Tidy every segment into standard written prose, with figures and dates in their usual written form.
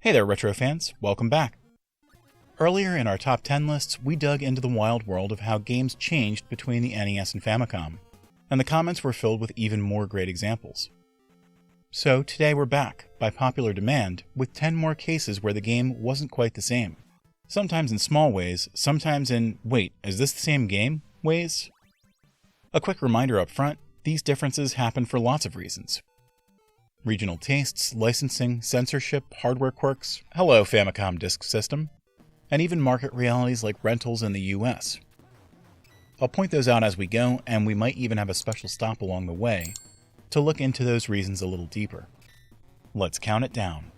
Hey there, retro fans, welcome back. Earlier in our top 10 lists, we dug into the wild world of how games changed between the NES and Famicom, and the comments were filled with even more great examples. So today we're back, by popular demand, with 10 more cases where the game wasn't quite the same. Sometimes in small ways, sometimes in, wait, is this the same game? ways. A quick reminder up front, these differences happen for lots of reasons. Regional tastes, licensing, censorship, hardware quirks, hello Famicom disk system, and even market realities like rentals in the US. I'll point those out as we go, and we might even have a special stop along the way to look into those reasons a little deeper. Let's count it down.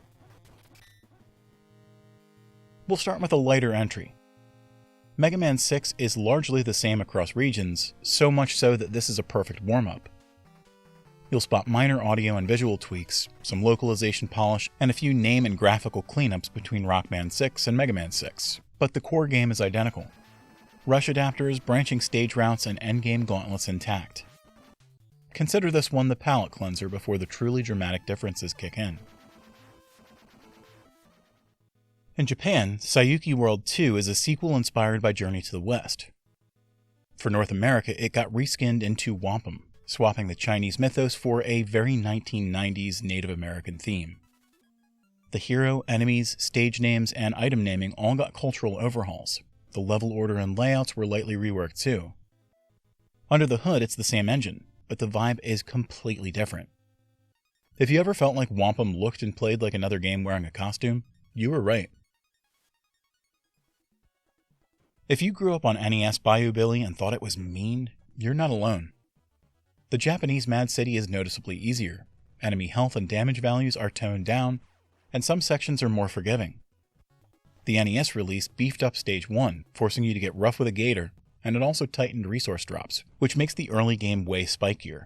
We'll start with a lighter entry. Mega Man 6 is largely the same across regions, so much so that this is a perfect warm-up. You'll spot minor audio and visual tweaks, some localization polish, and a few name and graphical cleanups between Rockman 6 and Mega Man 6, but the core game is identical. Rush adapters, branching stage routes, and endgame gauntlets intact. Consider this one the palate cleanser before the truly dramatic differences kick in. In Japan, Sayuki World 2 is a sequel inspired by Journey to the West. For North America, it got reskinned into Wampum, swapping the Chinese mythos for a very 1990s Native American theme. The hero, enemies, stage names, and item naming all got cultural overhauls. The level order and layouts were lightly reworked too. Under the hood, it's the same engine, but the vibe is completely different. If you ever felt like Wampum looked and played like another game wearing a costume, you were right. If you grew up on NES Bayou Billy and thought it was mean, you're not alone. The Japanese Mad City is noticeably easier, enemy health and damage values are toned down, and some sections are more forgiving. The NES release beefed up Stage 1, forcing you to get rough with a gator, and it also tightened resource drops, which makes the early game way spikier.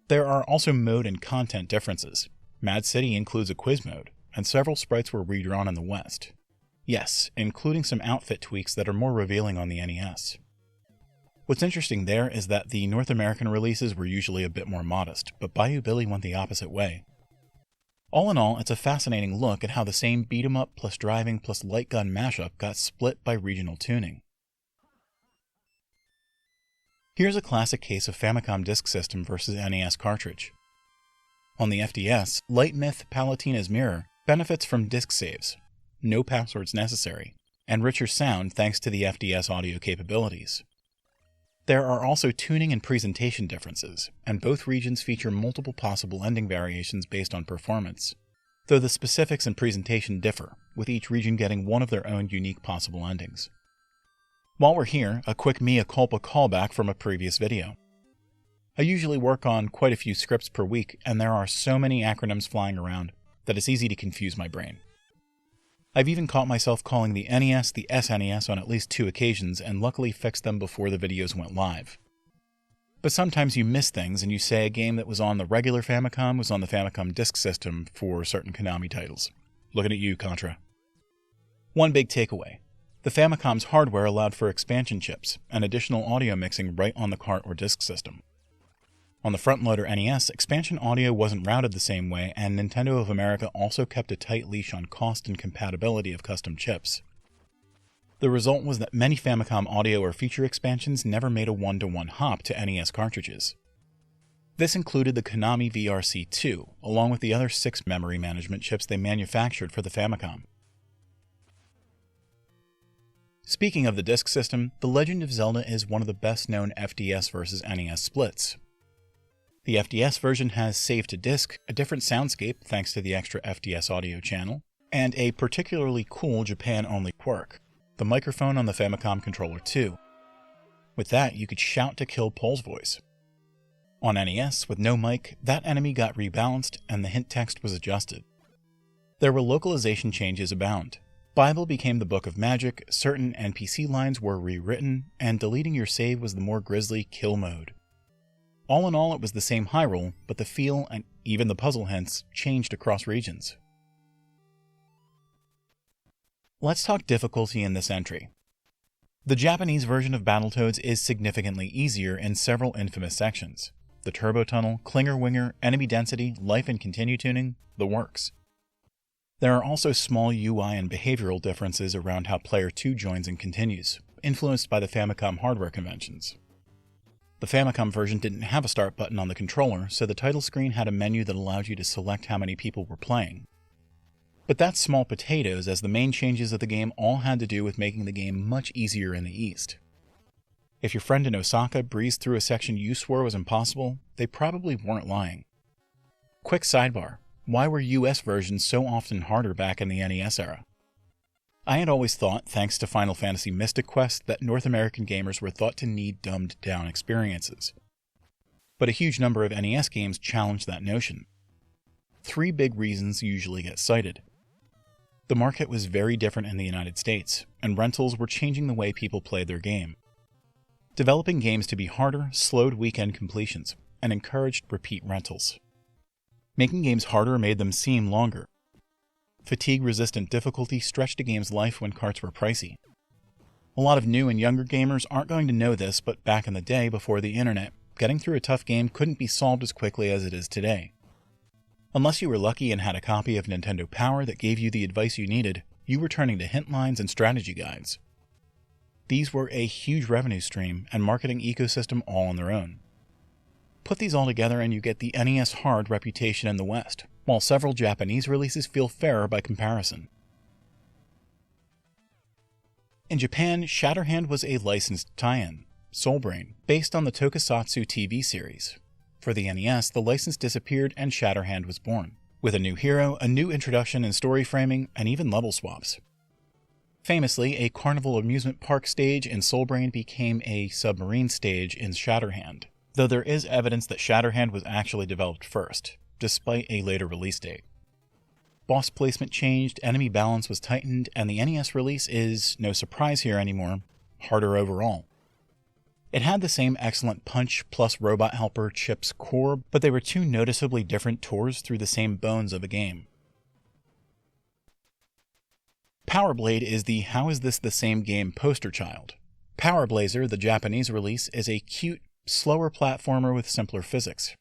There are also mode and content differences. Mad City includes a quiz mode, and several sprites were redrawn in the West. Yes, including some outfit tweaks that are more revealing on the NES. What's interesting there is that the North American releases were usually a bit more modest, but Bayou Billy went the opposite way. All in all, it's a fascinating look at how the same beat-em-up plus driving plus light gun mashup got split by regional tuning. Here's a classic case of Famicom disk system versus NES cartridge. On the FDS, Light Myth Palatina's Mirror benefits from disk saves, no passwords necessary, and richer sound thanks to the FDS audio capabilities. There are also tuning and presentation differences, and both regions feature multiple possible ending variations based on performance, though the specifics and presentation differ, with each region getting one of their own unique possible endings. While we're here, a quick mea culpa callback from a previous video. I usually work on quite a few scripts per week, and there are so many acronyms flying around that it's easy to confuse my brain. I've even caught myself calling the NES the SNES on at least 2 occasions and luckily fixed them before the videos went live. But sometimes you miss things and you say a game that was on the regular Famicom was on the Famicom disk system for certain Konami titles. Looking at you, Contra. One big takeaway. The Famicom's hardware allowed for expansion chips and additional audio mixing right on the cart or disk system. On the front-loader NES, expansion audio wasn't routed the same way, and Nintendo of America also kept a tight leash on cost and compatibility of custom chips. The result was that many Famicom audio or feature expansions never made a one-to-one hop to NES cartridges. This included the Konami VRC-2, along with the other 6 memory management chips they manufactured for the Famicom. Speaking of the disk system, The Legend of Zelda is one of the best-known FDS versus NES splits. The FDS version has save to disk, a different soundscape thanks to the extra FDS audio channel, and a particularly cool Japan-only quirk, the microphone on the Famicom controller too. With that, you could shout to kill Pole's voice. On NES, with no mic, that enemy got rebalanced and the hint text was adjusted. There were localization changes abound. Bible became the Book of Magic, certain NPC lines were rewritten, and deleting your save was the more grisly kill mode. All in all, it was the same Hyrule, but the feel and even the puzzle hints changed across regions. Let's talk difficulty in this entry. The Japanese version of Battletoads is significantly easier in several infamous sections. The Turbo Tunnel, Clinger Winger, enemy density, life and continue tuning, the works. There are also small UI and behavioral differences around how Player 2 joins and continues, influenced by the Famicom hardware conventions. The Famicom version didn't have a start button on the controller, so the title screen had a menu that allowed you to select how many people were playing. But that's small potatoes, as the main changes of the game all had to do with making the game much easier in the East. If your friend in Osaka breezed through a section you swore was impossible, they probably weren't lying. Quick sidebar, why were US versions so often harder back in the NES era? I had always thought, thanks to Final Fantasy Mystic Quest, that North American gamers were thought to need dumbed-down experiences. But a huge number of NES games challenged that notion. 3 big reasons usually get cited. The market was very different in the United States, and rentals were changing the way people played their game. Developing games to be harder slowed weekend completions, and encouraged repeat rentals. Making games harder made them seem longer. Fatigue-resistant difficulty stretched a game's life when carts were pricey. A lot of new and younger gamers aren't going to know this, but back in the day before the internet, getting through a tough game couldn't be solved as quickly as it is today. Unless you were lucky and had a copy of Nintendo Power that gave you the advice you needed, you were turning to hint lines and strategy guides. These were a huge revenue stream and marketing ecosystem all on their own. Put these all together and you get the NES hard reputation in the West, while several Japanese releases feel fairer by comparison. In Japan, Shatterhand was a licensed tie-in, Soulbrain, based on the Tokusatsu TV series. For the NES, the license disappeared and Shatterhand was born, with a new hero, a new introduction and story framing, and even level swaps. Famously, a carnival amusement park stage in Soulbrain became a submarine stage in Shatterhand, though there is evidence that Shatterhand was actually developed first, despite a later release date. Boss placement changed, enemy balance was tightened, and the NES release is, no surprise here anymore, harder overall. It had the same excellent punch plus robot helper chips core, but they were 2 noticeably different tours through the same bones of a game. Power Blade is the how is this the same game poster child. Power Blazer, the Japanese release, is a cute, slower platformer with simpler physics.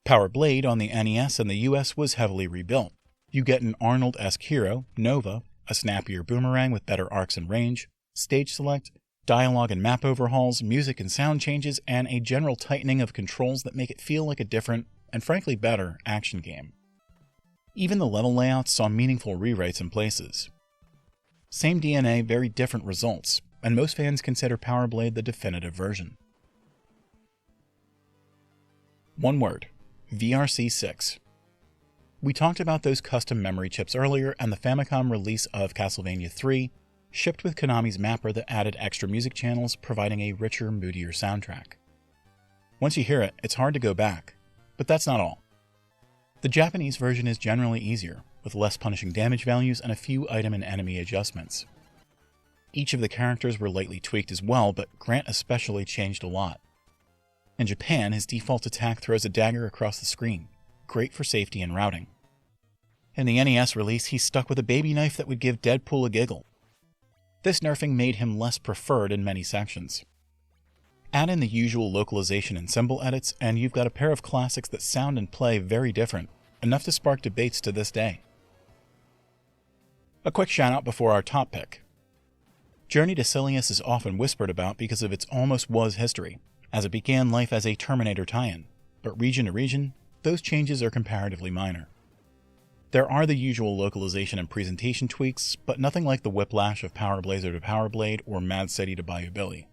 Power Blade on the NES and the US was heavily rebuilt. You get an Arnold-esque hero, Nova, a snappier boomerang with better arcs and range, stage select, dialogue and map overhauls, music and sound changes, and a general tightening of controls that make it feel like a different, and frankly better, action game. Even the level layouts saw meaningful rewrites in places. Same DNA, very different results, and most fans consider Power Blade the definitive version. One word: VRC6. We talked about those custom memory chips earlier, and the Famicom release of Castlevania 3 shipped with Konami's mapper that added extra music channels, providing a richer, moodier soundtrack. Once you hear it, it's hard to go back, but that's not all. The Japanese version is generally easier, with less punishing damage values and a few item and enemy adjustments. Each of the characters were lightly tweaked as well, but Grant especially changed a lot. In Japan, his default attack throws a dagger across the screen, great for safety and routing. In the NES release, he's stuck with a baby knife that would give Deadpool a giggle. This nerfing made him less preferred in many sections. Add in the usual localization and symbol edits, and you've got a pair of classics that sound and play very different, enough to spark debates to this day. A quick shout out before our top pick. Journey to Silius is often whispered about because of its almost was history, as it began life as a Terminator tie-in, but region to region, those changes are comparatively minor. There are the usual localization and presentation tweaks, but nothing like the whiplash of Power Blazer to Power Blade or Mad City to Bayou Billy.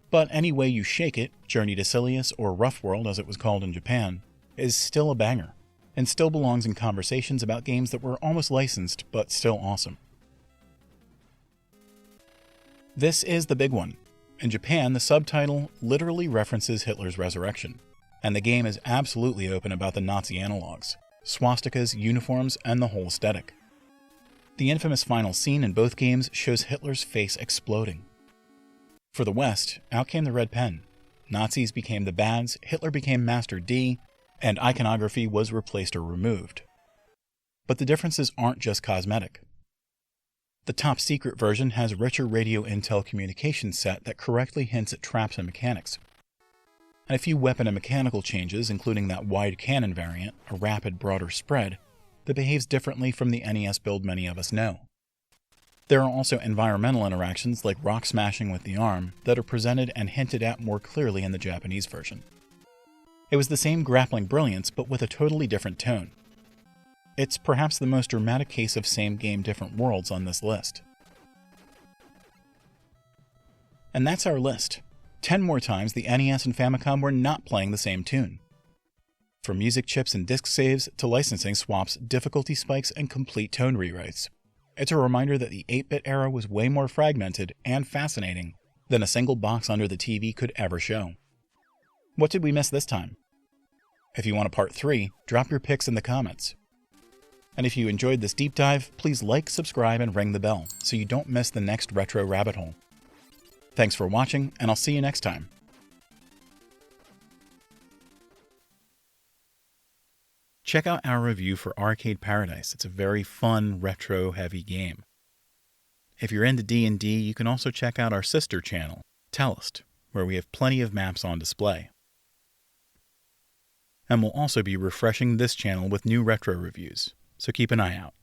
But any way you shake it, Journey to Silius, or Rough World as it was called in Japan, is still a banger, and still belongs in conversations about games that were almost licensed, but still awesome. This is the big one. In Japan, the subtitle literally references Hitler's resurrection, and the game is absolutely open about the Nazi analogs, swastikas, uniforms, and the whole aesthetic. The infamous final scene in both games shows Hitler's face exploding. For the West, out came the red pen. Nazis became the bads, Hitler became Master D, and iconography was replaced or removed. But the differences aren't just cosmetic. The top secret version has richer radio intel communication set that correctly hints at traps and mechanics, and a few weapon and mechanical changes, including that wide cannon variant, a rapid, broader spread, that behaves differently from the NES build many of us know. There are also environmental interactions like rock smashing with the arm that are presented and hinted at more clearly in the Japanese version. It was the same grappling brilliance, but with a totally different tone. It's perhaps the most dramatic case of same game, different worlds on this list. And that's our list. 10 more times the NES and Famicom were not playing the same tune. From music chips and disc saves to licensing swaps, difficulty spikes, and complete tone rewrites. It's a reminder that the 8-bit era was way more fragmented and fascinating than a single box under the TV could ever show. What did we miss this time? If you want a part 3, drop your picks in the comments. And if you enjoyed this deep dive, please like, subscribe, and ring the bell so you don't miss the next retro rabbit hole. Thanks for watching, and I'll see you next time. Check out our review for Arcade Paradise. It's a very fun, retro-heavy game. If you're into D&D, you can also check out our sister channel, Tellist, where we have plenty of maps on display. And we'll also be refreshing this channel with new retro reviews, so keep an eye out.